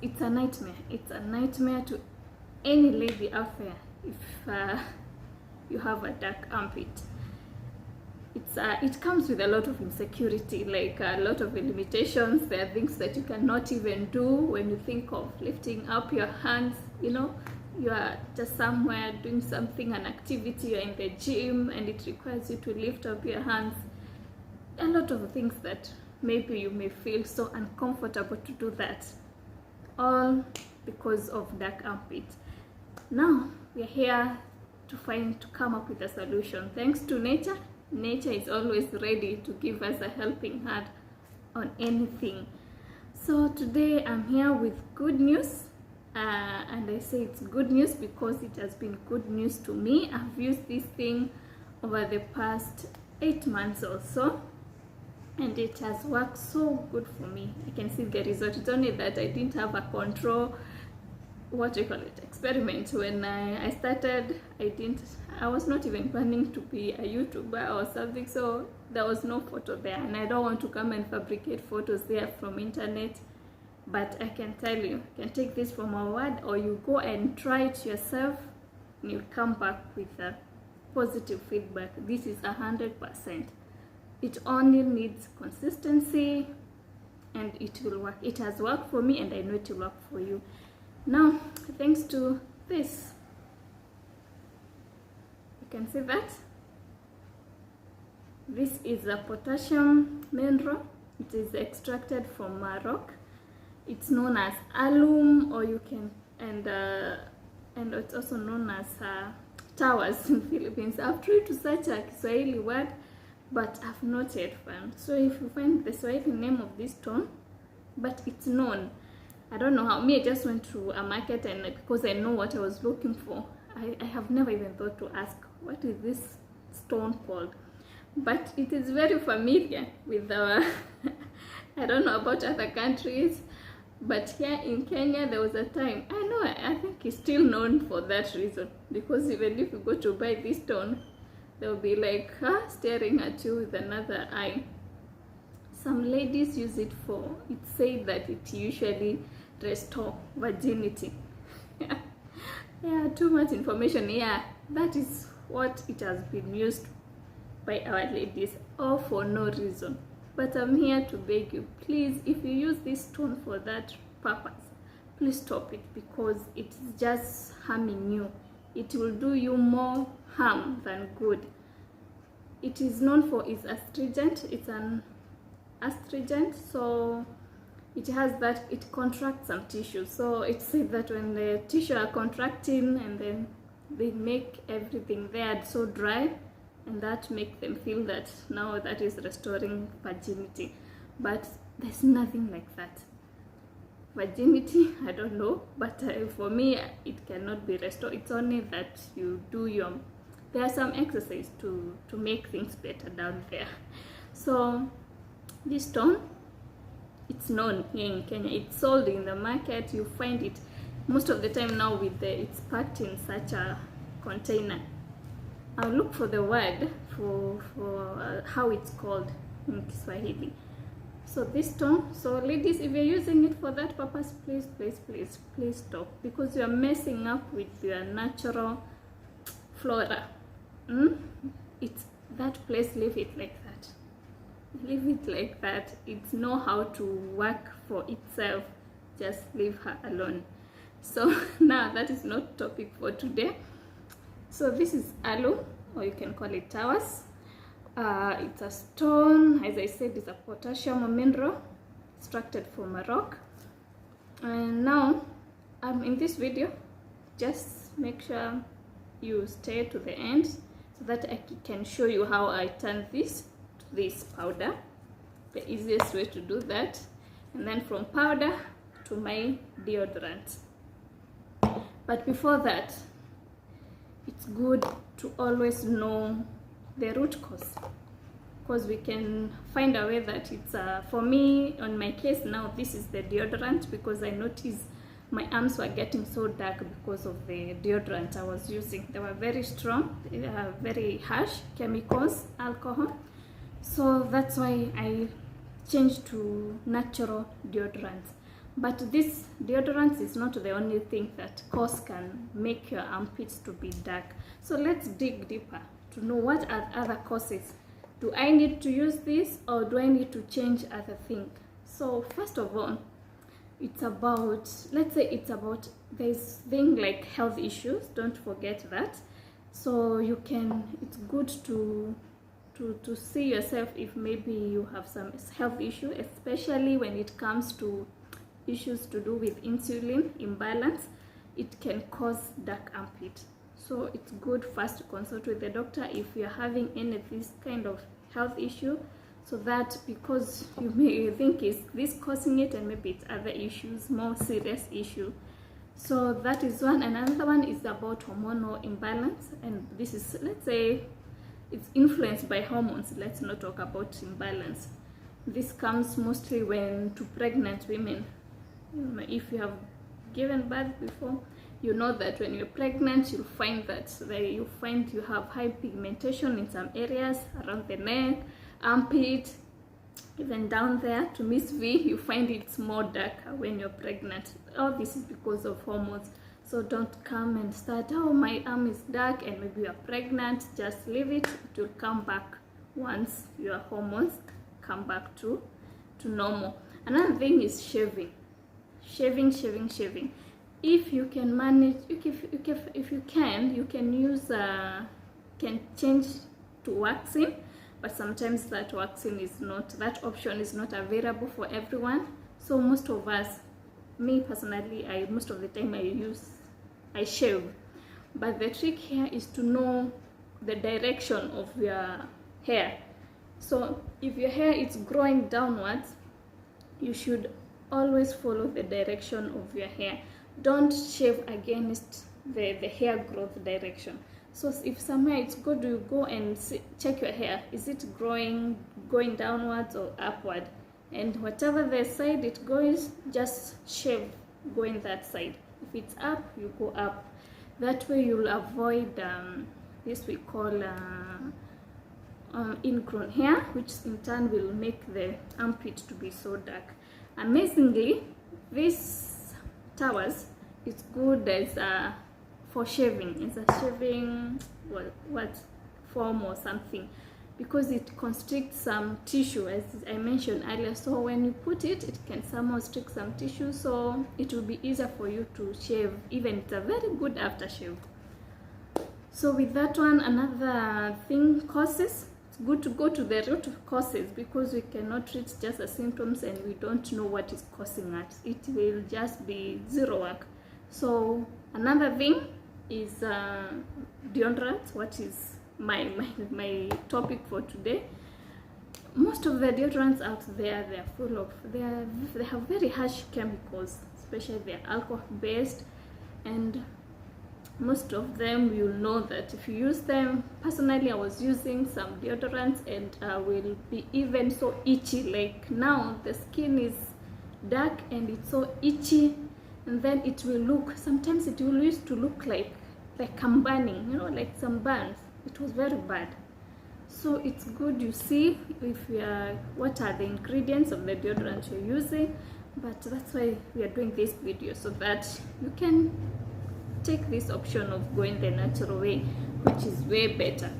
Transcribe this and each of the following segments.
it's a nightmare. It's a nightmare to any lady out there if you have a dark armpit. It comes with a lot of insecurity, like a lot of limitations. There are things that you cannot even do when you think of lifting up your hands. You know, you are just somewhere doing something, an activity, you're in the gym, and it requires you to lift up your hands. A lot of things that maybe you may feel so uncomfortable to do that, all because of dark armpit. Now we're here to come up with a solution. Thanks to nature. Nature is always ready to give us a helping hand on anything. So today I'm here with good news, and I say it's good news because it has been good news to me. I've used this thing over the past 8 months or so, and it has worked so good for me. I can see the result. It's only that I didn't have a control, what do you call it, experiment. When I started, I was not even planning to be a YouTuber or something, so there was no photo there, and I don't want to come and fabricate photos there from internet. But I can tell you, you can take this from a word, or you go and try it yourself, and you'll come back with a positive feedback. This is 100%. It only needs consistency, and it will work. It has worked for me, and I know it will work for you. Now, thanks to this, you can see that this is a potassium mineral. It is extracted from a rock. It's known as alum, or you can, and it's also known as towers in Philippines. I've tried to search a Kiswahili word, but I've not yet found. So if you find the Swahili name of this stone, but it's known. I don't know how. Me, I just went to a market, and because I know what I was looking for, I have never even thought to ask, what is this stone called? But it is very familiar with our, I don't know about other countries, but here in Kenya, there was a time, I think it's still known for that reason, because even if you go to buy this stone, they'll be like staring at you with another eye. Some ladies use it for, it's said that it usually restore virginity. Yeah, too much information. Yeah, that is what it has been used by our ladies, all for no reason. But I'm here to beg you, please, if you use this stone for that purpose, please stop it, because it is just harming you. It will do you more harm than good. It is known for its astringent. It's an astringent, so it has that, it contracts some tissue. So it's said that when the tissue are contracting, and then they make everything there so dry, and that makes them feel that now that is restoring virginity. But there's nothing like that. Virginity, I don't know, but for me, it cannot be restored. It's only that you do there are some exercises to make things better down there. So this stone, it's known here in Kenya. It's sold in the market. You find it most of the time now with it's packed in such a container. I'll look for the word for how it's called in Kiswahili. So this stone, so ladies, if you're using it for that purpose, please, please, please, please stop, because you're messing up with your natural flora. It's that place, leave it like that. Leave it like that. It's know how to work for itself. Just leave her alone. So now that is not topic for today. So this is alum, or you can call it towers. It's a stone, as I said, it's a potassium mineral extracted from a rock. And now in this video, just make sure you stay to the end so that I can show you how I turn this to this powder, the easiest way to do that, and then from powder to my deodorant. But before that, it's good to always know the root cause, because we can find a way that it's for me, on my case now, this is the deodorant, because I noticed my arms were getting so dark because of the deodorant I was using. They were very strong, very harsh chemicals, alcohol. So that's why I changed to natural deodorants. But this deodorant is not the only thing that can make your armpits to be dark. So let's dig deeper to know what are other causes. Do I need to use this, or do I need to change other things? So first of all, it's about, let's say it's about this thing like health issues. Don't forget that. So you can, it's good to see yourself if maybe you have some health issue, especially when it comes to issues to do with insulin imbalance. It can cause dark armpit. So it's good first to consult with the doctor if you're having any of this kind of health issue, so that, because you may think is this causing it, and maybe it's other issues, more serious issue. So that is one. Another one is about hormonal imbalance, and this is, let's say, it's influenced by hormones. Let's not talk about imbalance. This comes mostly when to pregnant women. If you have given birth before, you know that when you're pregnant, you'll find that you have high pigmentation in some areas around the neck, armpit, even down there to Miss V. You find it's more darker when you're pregnant. All this is because of hormones. So don't come and start, oh, my arm is dark, and maybe you're pregnant. Just leave it. It will come back once your hormones come back to normal. Another thing is shaving. Shaving. If you can manage, if you can, you can use can change to waxing, but sometimes that waxing is not, that option is not available for everyone. So most of us, me personally, most of the time I shave. But the trick here is to know the direction of your hair. So if your hair is growing downwards, you should always follow the direction of your hair. Don't shave against the hair growth direction. So if somewhere it's good, you go and check your hair. Is it going downwards or upward? And whatever the side it goes, just shave going that side. If it's up, you go up. That way you'll avoid this we call ingrown hair, which in turn will make the armpit to be so dark. Amazingly, this towels is good as for shaving. It's a shaving what form or something, because it constricts some tissue, as I mentioned earlier. So when you put it, it can somehow restrict some tissue, so it will be easier for you to shave. Even it's a very good aftershave. So with that one, another thing, causes. It's good to go to the root of causes, because we cannot treat just the symptoms and we don't know what is causing it. It will just be zero work. So another thing is deodorant, what is my topic for today. Most of the deodorants out there, they're full of, they have very harsh chemicals, especially they're alcohol based, and most of them, you'll know that if you use them. Personally, I was using some deodorants and will be even so itchy. Like now the skin is dark and it's so itchy, and then it will look, sometimes it will used to look like I'm burning, like some burns. It was very bad. So it's good you see if you are, what are the ingredients of the deodorant you're using. But that's why we are doing this video, so that you can take this option of going the natural way, which is way better.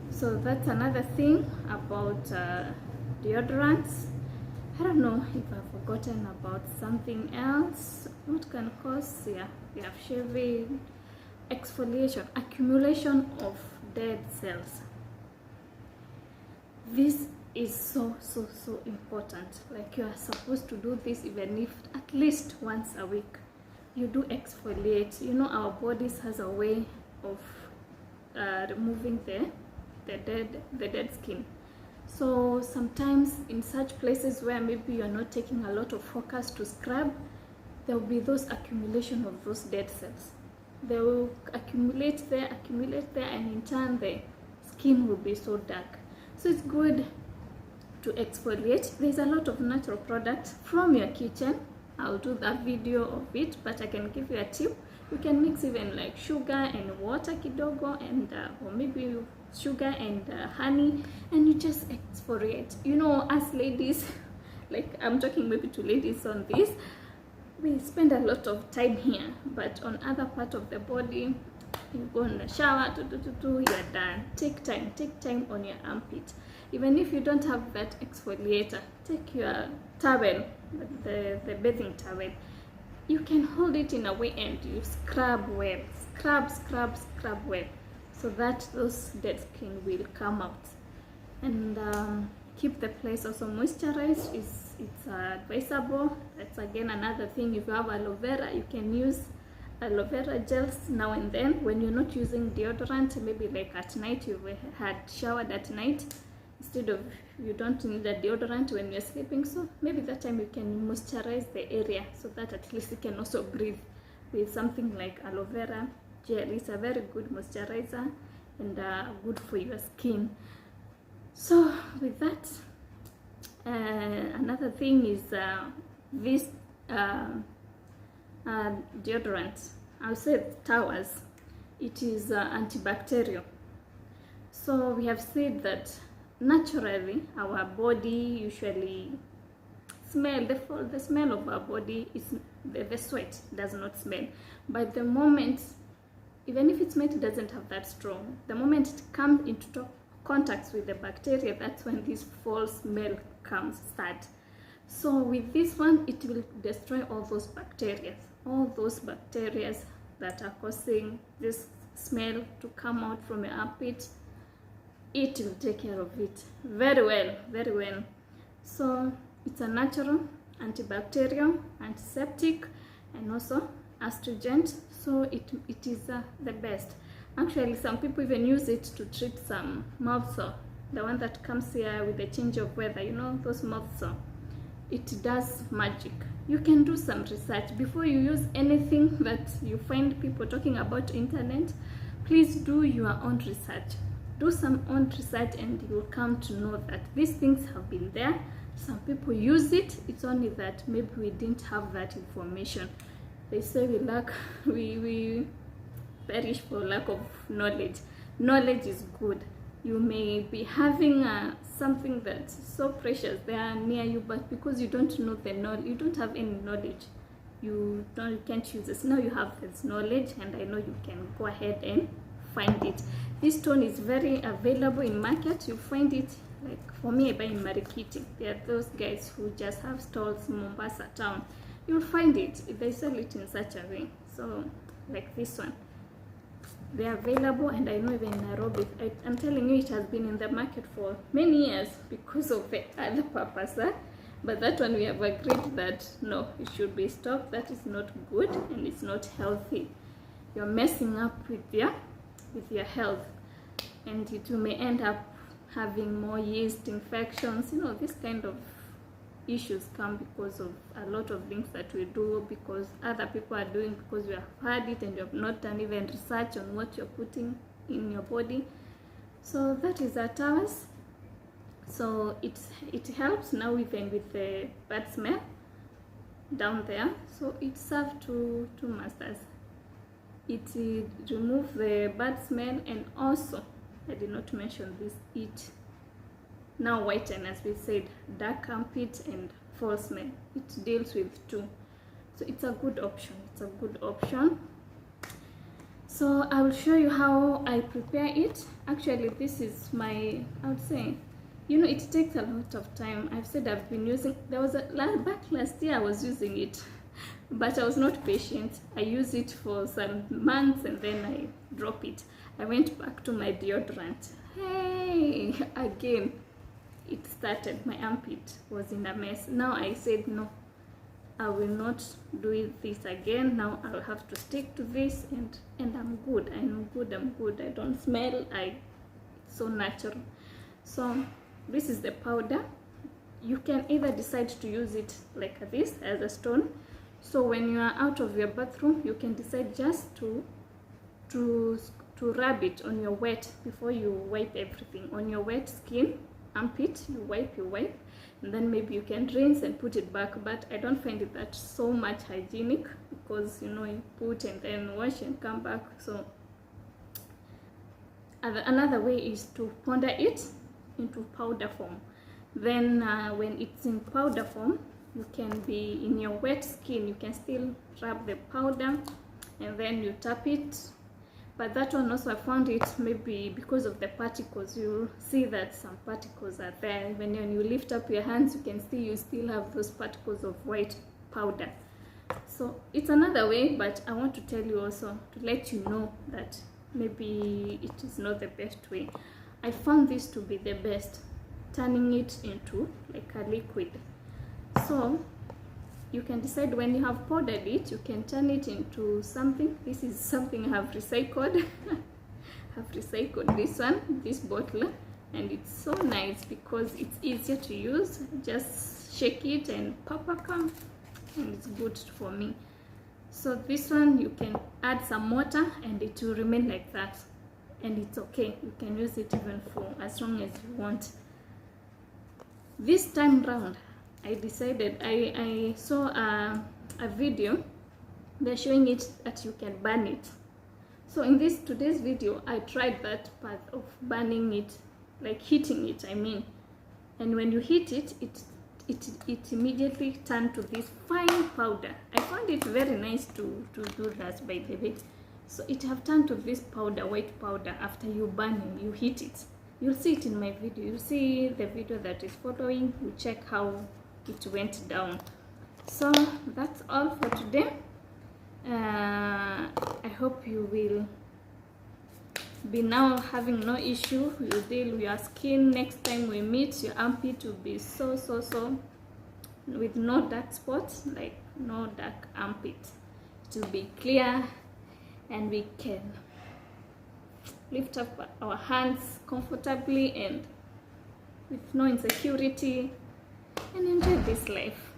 So that's another thing about deodorants. I don't know if I've forgotten about something else. What can cause? Yeah, we have shaving, exfoliation, accumulation of dead cells. This is so important. Like, you are supposed to do this even if at least once a week. You do exfoliate. Our bodies has a way of removing the dead skin. So sometimes in such places where maybe you're not taking a lot of focus to scrub, there will be those accumulation of those dead cells. They will accumulate there, and in turn the skin will be so dark. So it's good to exfoliate. There's a lot of natural products from your kitchen. I'll do that video of it, but I can give you a tip. You can mix even like sugar and water kidogo, and or maybe sugar and honey, and you just exfoliate. Us ladies, like I'm talking maybe to ladies on this, we spend a lot of time here, but on other part of the body, you go in the shower, you're done. Take time on your armpit. Even if you don't have that exfoliator, take your towel, the bathing towel. You can hold it in a way and you scrub well, scrub well, so that those dead skin will come out. And keep the place also moisturized. It's advisable. That's again another thing. If you have aloe vera, you can use aloe vera gels now and then when you're not using deodorant. Maybe like at night, you've had showered at night, instead of, you don't need a deodorant when you're sleeping, so maybe that time you can moisturize the area so that at least you can also breathe with something like aloe vera gel. It's a very good moisturizer and good for your skin. So with that, another thing is this deodorant, I'll say towels, it is antibacterial. So we have said that naturally our body usually smell, the smell of our body is the sweat does not smell, but the moment, even if it's made, it doesn't have that strong. The moment it comes into contact with the bacteria, that's when this fall smell start. So with this one, it will destroy all those bacteria that are causing this smell to come out from your armpit. It will take care of it very well. So it's a natural antibacterial, antiseptic, and also astringent. So it is the best. Actually, some people even use it to treat some mouth sore, the one that comes here with the change of weather, you know, those mouth sore. It does magic. You can do some research before you use anything that you find people talking about internet. Please do your own research. Do some own research and you will come to know that these things have been there. Some people use it. It's only that maybe we didn't have that information. They say we perish for lack of knowledge. Knowledge is good. You may be having something that's so precious there near you, but because you don't know the knowledge, you don't have any knowledge, you can't use this. Now you have this knowledge, and I know you can go ahead and find it. This stone is very available in market. You find it, like for me, I buy in Marikiti. There are those guys who just have stalls in Mombasa town. You'll find it. They sell it in such a way. So like this one, they are available, and I know even in Nairobi, I'm telling you, it has been in the market for many years because of the other purpose. But that one we have agreed that no, it should be stopped. That is not good and it's not healthy. You're messing up with your health, and you may end up having more yeast infections. You know, this kind of issues come because of a lot of things that we do, because other people are doing, because you have heard it and you have not done even research on what you're putting in your body. So that is our towels. So it helps now even with the bad smell down there. So it serves two masters. It removes the bad smell, and also, I did not mention this, it now whiten, as we said, dark armpit and fall smell. It deals with two, so it's a good option. So I will show you how I prepare it. Actually, this is my, I would say, you know, it takes a lot of time. I've said I've been using, there was back last year I was using it, but I was not patient. I used it for some months and then I dropped it. I went back to my deodorant. Hey, again, it started. My armpit was in a mess. Now I said no, I will not do this again. Now I'll have to stick to this, and I'm good. I'm good. I don't smell. It's so natural. So this is the powder. You can either decide to use it like this as a stone. So when you are out of your bathroom, you can decide just to rub it on your wet, before you wipe everything on your wet skin, armpit. You wipe, and then maybe you can rinse and put it back. But I don't find it that so much hygienic, because you know, you put and then wash and come back. So another way is to powder it into powder form. Then when it's in powder form, you can be in your wet skin, you can still rub the powder and then you tap it. But that one also, I found it maybe because of the particles. You see that some particles are there. When you lift up your hands, you can see you still have those particles of white powder. So it's another way, but I want to tell you also, to let you know that maybe it is not the best way. I found this to be the best, turning it into like a liquid. So you can decide when you have powdered it, you can turn it into something. This is something I have recycled. I've recycled this one, this bottle, and it's so nice because it's easier to use. Just shake it and pop, and it's good for me. So this one, you can add some water and it will remain like that, and it's okay. You can use it even for as long as you want. This time round, I decided, I saw a video, they're showing it that you can burn it. So in today's video, I tried that part of burning it, like heating it, I mean. And when you heat it, it immediately turned to this fine powder. I found it very nice to do that, by the way. So it have turned to this powder, white powder, after you burn it, you heat it. You'll see it in my video. You'll see the video that is following. You check how it went down. So that's all for today. I hope you will be now having no issue. You deal with your skin. Next time we meet, your armpit will be so with no dark spots, like no dark armpit. It will be clear, and we can lift up our hands comfortably and with no insecurity and enjoy this life.